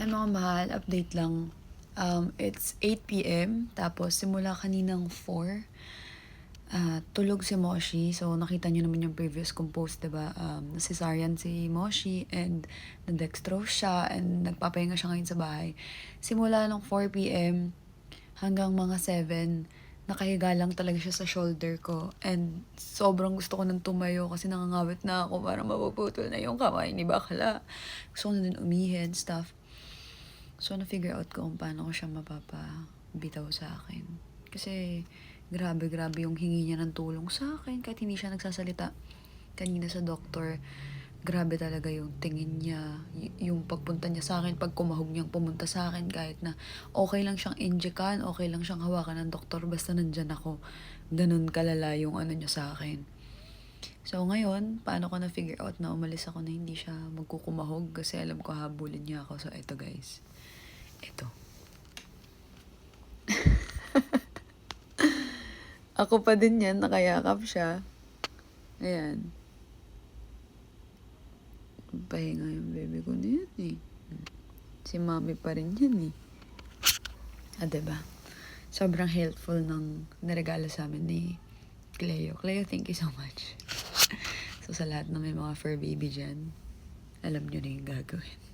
Ay mga mahal, update lang. It's 8 p.m. Tapos simula kaninang 4, tulog si Moshi. So nakita niyo naman yung previous kong post, diba? Cesarean si Moshi and na-dextrose siya and nagpapahinga siya ngayon sa bahay. Simula nung 4 p.m. hanggang mga 7, nakahiga lang talaga siya sa shoulder ko. And sobrang gusto ko nang tumayo kasi nangangawit na ako para mapuputol na yung kamay ni Bakla. Gusto ko na din umihin, stuff. So, na-figure out ko kung paano ko siya mapapabitaw sa akin. Kasi, grabe yung hingi niya ng tulong sa akin kahit hindi siya nagsasalita. Kanina sa doktor, grabe talaga yung tingin niya, yung pagpunta niya sa akin, pag kumahog niyang pumunta sa akin, kahit na okay lang siyang injekan, okay lang siyang hawakan ng doktor, basta nandyan ako. Ganun kalala yung ano niya sa akin. So, ngayon, paano ko na-figure out na umalis ako na hindi siya magkukumahog kasi alam ko habulin niya ako. So, eto guys. Ito. Ako pa din yan, nakayakap siya. Ayan. Pahinga yung baby ko na yan eh. Si mami pa rin yan eh. Diba? Sobrang helpful ng naregalo sa amin ni Cleo. Cleo, thank you so much. So sa lahat na may mga fur baby dyan, alam nyo na yung gagawin.